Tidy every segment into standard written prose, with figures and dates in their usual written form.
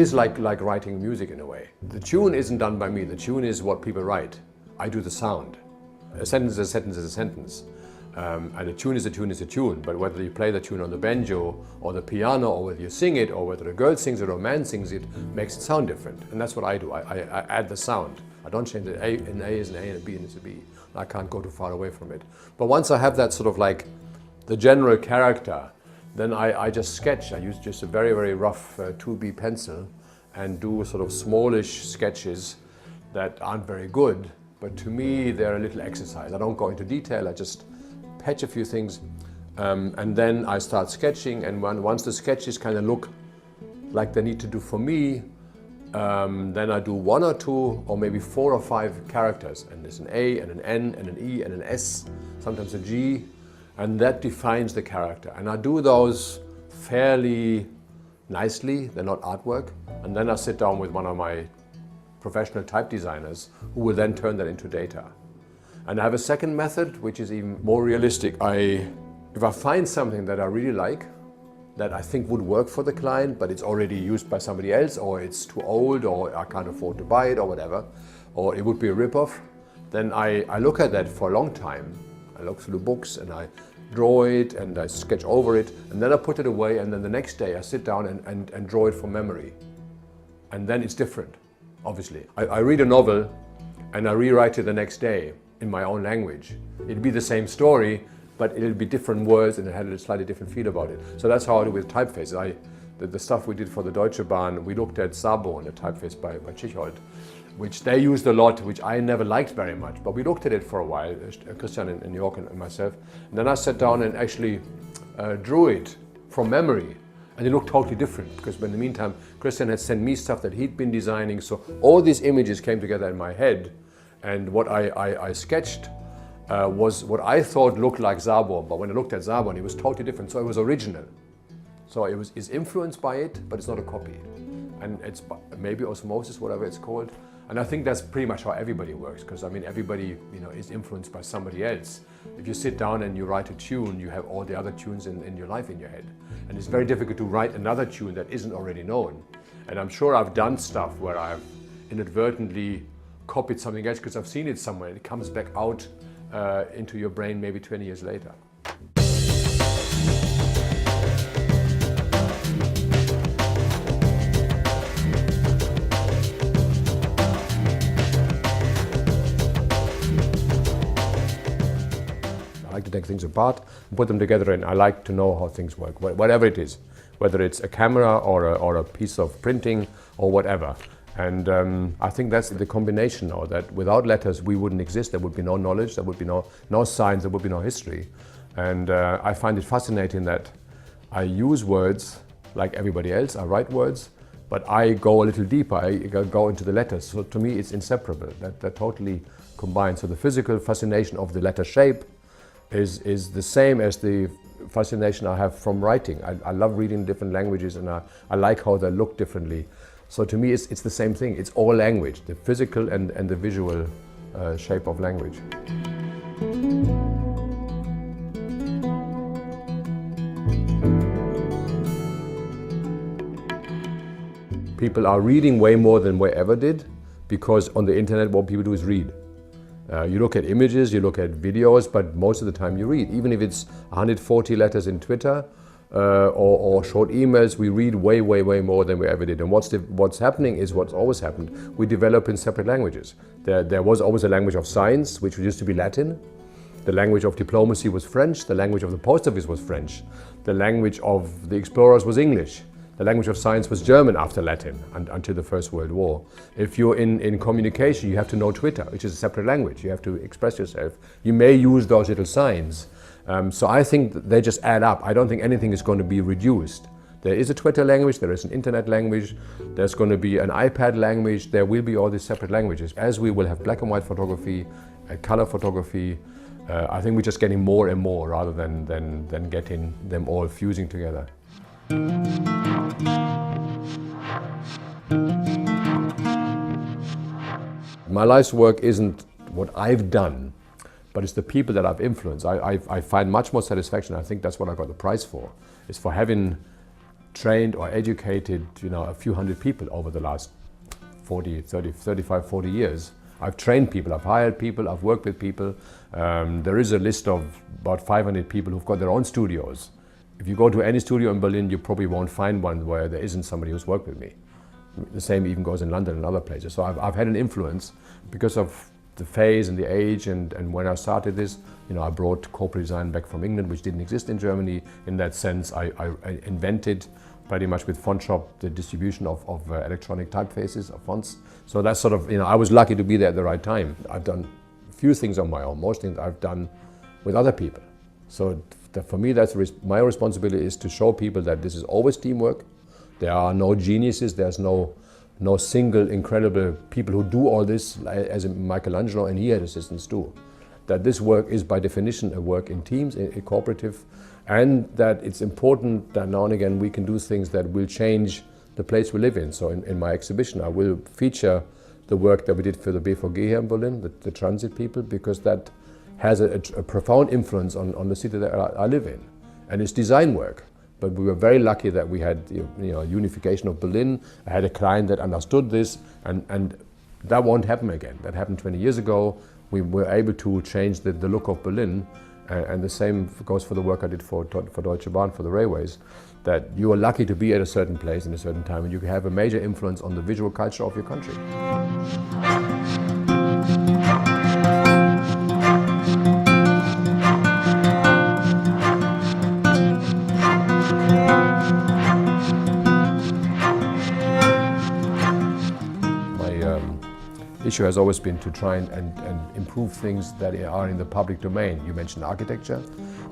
is like writing music in a way. The tune isn't done by me, the tune is what people write. I do the sound. A sentence is a sentence is a sentence. And a tune is a tune is a tune, but whether you play the tune on the banjo or the piano, or whether you sing it, or whether a girl sings it or a man sings it, makes it sound different. And that's what I do. I add the sound. I don't change it. An A is an A and a B is a B. I can't go too far away from it. But once I have that sort of like the general character, then I just sketch. I use just a very, very rough 2B pencil and do sort of smallish sketches that aren't very good, but to me they're a little exercise. I don't go into detail, I just patch a few things, and then I start sketching, and once the sketches kind of look like they need to do for me, then I do 1 or 2 or maybe 4 or 5 characters, and there's an A and an N and an E and an S, sometimes a G, and that defines the character. And I do those fairly nicely, they're not artwork, and then I sit down with one of my professional type designers who will then turn that into data. And I have a second method which is even more realistic. If I find something that I really like, that I think would work for the client, but it's already used by somebody else, or it's too old, or I can't afford to buy it, or whatever, or it would be a rip-off, then I look at that for a long time. I look through the books and I draw it and I sketch over it, and then I put it away, and then the next day I sit down and draw it from memory. And then it's different, obviously. I read a novel and I rewrite it the next day in my own language. It'd be the same story, but it'll be different words and it had a slightly different feel about it. So that's how I do with Typeface. The stuff we did for the Deutsche Bahn, we looked at Sabo and the Typeface by Chicholt, which they used a lot, which I never liked very much, but we looked at it for a while, Christian in New York and myself. And then I sat down and actually drew it from memory. And it looked totally different, because in the meantime, Christian had sent me stuff that he'd been designing, so all these images came together in my head, and what I sketched was what I thought looked like Zabor, but when I looked at Zabor, it was totally different, so it was original. So it's influenced by it, but it's not a copy. And it's maybe osmosis, whatever it's called. And I think that's pretty much how everybody works, because I mean, everybody is influenced by somebody else. If you sit down and you write a tune, you have all the other tunes in your life in your head. And it's very difficult to write another tune that isn't already known. And I'm sure I've done stuff where I've inadvertently copied something else because I've seen it somewhere, and it comes back out into your brain maybe 20 years later. I like to take things apart and put them together, and I like to know how things work, whatever it is, whether it's a camera or a piece of printing or whatever. And I think that's the combination now, that without letters we wouldn't exist. There would be no knowledge, there would be no science, there would be no history. And I find it fascinating that I use words like everybody else, I write words, but I go a little deeper, I go into the letters. So to me it's inseparable, they're totally combined. So the physical fascination of the letter shape is the same as the fascination I have from writing. I love reading different languages, and I like how they look differently. So to me it's the same thing, it's all language, the physical and the visual shape of language. People are reading way more than we ever did, because on the internet what people do is read. You look at images, you look at videos, but most of the time you read. Even if it's 140 letters in Twitter or short emails, we read way more than we ever did. And what's happening is what's always happened. We develop in separate languages. There was always a language of science, which used to be Latin. The language of diplomacy was French. The language of the post office was French. The language of the explorers was English. The language of science was German after Latin until the First World War. If you're in communication, you have to know Twitter, which is a separate language. You have to express yourself. You may use those little signs. So I think that they just add up. I don't think anything is going to be reduced. There is a Twitter language, there is an internet language, there's going to be an iPad language, there will be all these separate languages. As we will have black and white photography, color photography, I think we're just getting more and more rather than getting them all fusing together. My life's work isn't what I've done, but it's the people that I've influenced. I find much more satisfaction. I think that's what I got the prize for, is for having trained or educated, a few hundred people over the last 40 years. I've trained people, I've hired people, I've worked with people. There is a list of about 500 people who've got their own studios. If you go to any studio in Berlin, you probably won't find one where there isn't somebody who's worked with me. The same even goes in London and other places. So I've had an influence because of the phase and the age, and when I started this, I brought corporate design back from England, which didn't exist in Germany. In that sense, I invented pretty much with FontShop the distribution of electronic typefaces of fonts. So that's sort of, I was lucky to be there at the right time. I've done a few things on my own. Most things I've done with other people. So for me, my responsibility is to show people that this is always teamwork. There are no geniuses. There's no single incredible people who do all this, as Michelangelo and he had assistants too. That this work is by definition a work in teams, a cooperative, and that it's important that now and again we can do things that will change the place we live in. So in my exhibition I will feature the work that we did for the BVG here in Berlin, the transit people, because that has a profound influence on the city that I live in. And it's design work. But we were very lucky that we had unification of Berlin. I had a client that understood this, and that won't happen again. That happened 20 years ago. We were able to change the look of Berlin, and the same goes for the work I did for Deutsche Bahn, for the railways, that you are lucky to be at a certain place in a certain time, and you can have a major influence on the visual culture of your country. Issue has always been to try and improve things that are in the public domain. You mentioned architecture,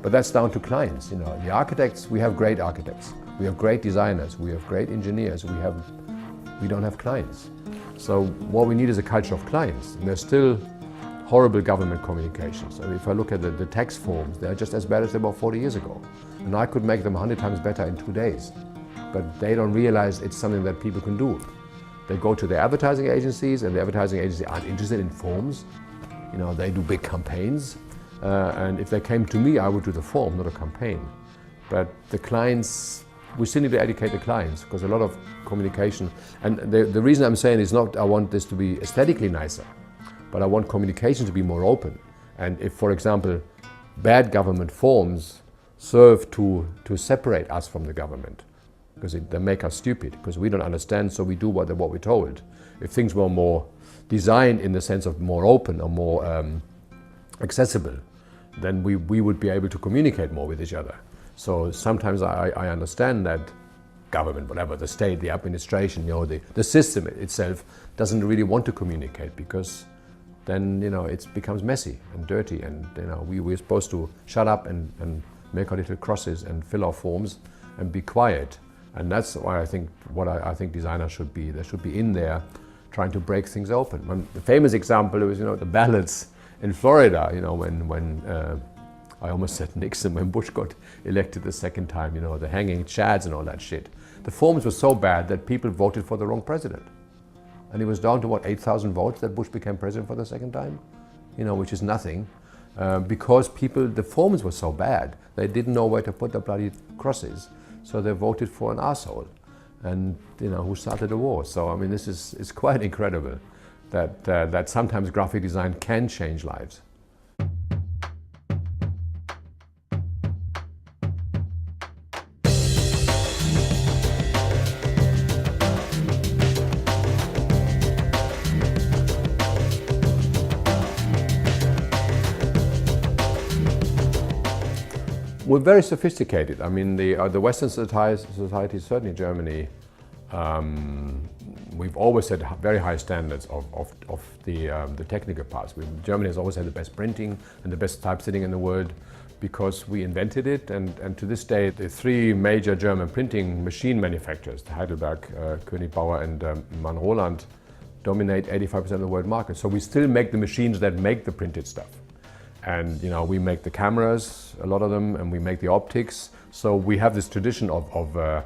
but that's down to clients. The architects, we have great architects, we have great designers, we have great engineers, we don't have clients. So what we need is a culture of clients, and there's still horrible government communications. I mean, if I look at the tax forms, they're just as bad as they were 40 years ago. And I could make them 100 times better in 2 days, but they don't realize it's something that people can do. They go to the advertising agencies, and the advertising agencies aren't interested in forms. They do big campaigns. And if they came to me, I would do the form, not a campaign. But the clients, we still need to educate the clients, because a lot of communication, and the reason I'm saying is not I want this to be aesthetically nicer, but I want communication to be more open. And if, for example, bad government forms serve to separate us from the government, because they make us stupid, because we don't understand, so we do what we're told. If things were more designed in the sense of more open or more accessible, then we would be able to communicate more with each other. So sometimes I understand that government, whatever, the state, the administration, the system itself doesn't really want to communicate, because then it becomes messy and dirty, and we're supposed to shut up and make our little crosses and fill our forms and be quiet. And that's why I think I think designers should be. They should be in there trying to break things open. The famous example was, the ballots in Florida, when I almost said Nixon, when Bush got elected the second time, the hanging chads and all that shit. The forms were so bad that people voted for the wrong president. And it was down to, 8,000 votes that Bush became president for the second time, which is nothing. Because the forms were so bad, they didn't know where to put the bloody crosses. So they voted for an arsehole, and who started the war. So I mean, this is quite incredible that sometimes graphic design can change lives. We're very sophisticated. I mean, the Western society, certainly Germany, we've always had very high standards of the technical parts. Germany has always had the best printing and the best typesetting in the world, because we invented it. And to this day, the three major German printing machine manufacturers, Heidelberg, König Bauer, and Mann Roland, dominate 85% of the world market. So we still make the machines that make the printed stuff. And we make the cameras, a lot of them, and we make the optics. So we have this tradition of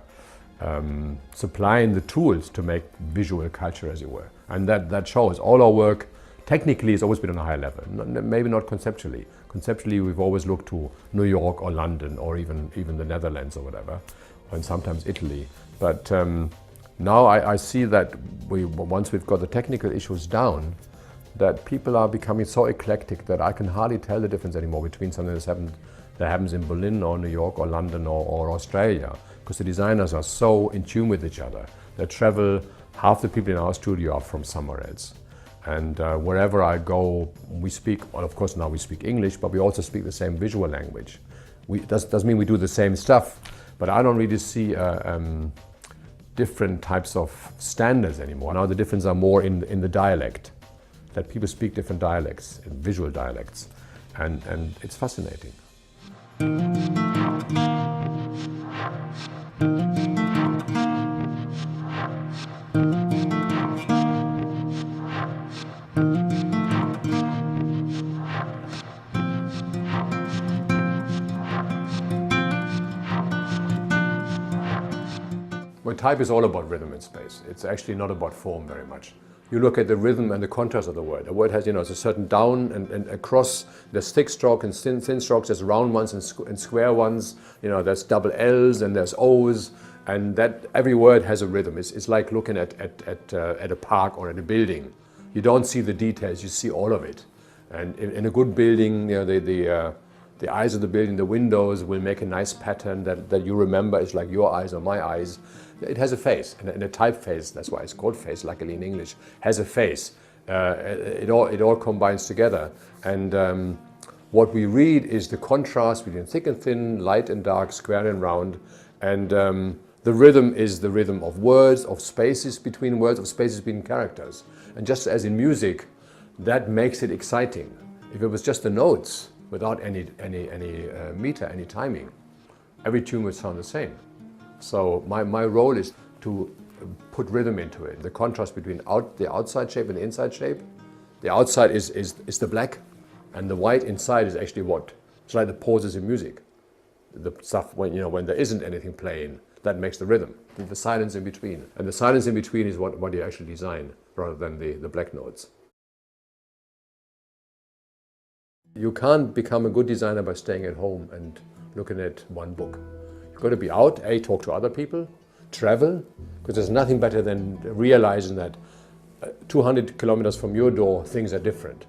supplying the tools to make visual culture, as it were. And that shows. All our work technically has always been on a high level, maybe not conceptually. Conceptually, we've always looked to New York or London or even the Netherlands or whatever. and sometimes Italy. But now I see that once we've got the technical issues down, that people are becoming so eclectic that I can hardly tell the difference anymore between something that happens in Berlin or New York or London or Australia, because the designers are so in tune with each other. They travel, half the people in our studio are from somewhere else. And wherever I go, we speak, well, of course now we speak English, but we also speak the same visual language. Doesn't mean we do the same stuff, but I don't really see different types of standards anymore. Now the difference are more in the dialect, that people speak different dialects, visual dialects, and it's fascinating. Well, type is all about rhythm and space. It's actually not about form very much. You look at the rhythm and the contrast of the word. A word has, it's a certain down and across. There's thick strokes and thin strokes. There's round ones and square ones. There's double L's and there's O's, and that every word has a rhythm. It's like looking at a park or at a building. You don't see the details. You see all of it. And in a good building, the eyes of the building, the windows will make a nice pattern that you remember. It's like your eyes or my eyes. It has a face, and a typeface, that's why it's called face, luckily in English, has a face. It all combines together. And what we read is the contrast between thick and thin, light and dark, square and round. And the rhythm is the rhythm of words, of spaces between words, of spaces between characters. And just as in music, that makes it exciting. If it was just the notes, without any meter, any timing, every tune would sound the same. So my role is to put rhythm into it. The contrast between the outside shape and the inside shape. The outside is the black, and the white inside is actually what? It's like the pauses in music. The stuff when there isn't anything playing, that makes the rhythm. The silence in between. And the silence in between is what you actually design, rather than the black notes. You can't become a good designer by staying at home and looking at one book. You've got to be out, talk to other people, travel, because there's nothing better than realizing that 200 kilometers from your door, things are different.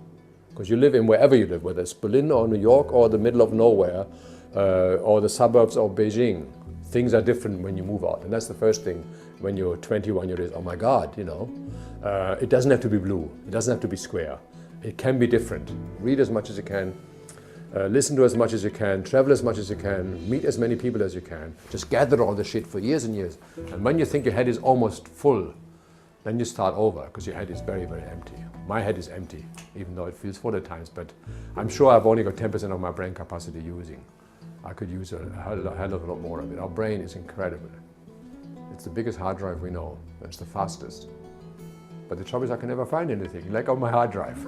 Because you live in wherever you live, whether it's Berlin or New York or the middle of nowhere, or the suburbs of Beijing. Things are different when you move out. And that's the first thing when you're 21 years old. Oh my God, it doesn't have to be blue. It doesn't have to be square. It can be different. Read as much as you can. Listen to as much as you can, travel as much as you can, meet as many people as you can. Just gather all the shit for years and years. And when you think your head is almost full, then you start over, because your head is very, very empty. My head is empty, even though it feels full at times, but I'm sure I've only got 10% of my brain capacity using. I could use a hell of a lot more of it. Our brain is incredible. It's the biggest hard drive we know, and it's the fastest. But the trouble is I can never find anything, like on my hard drive.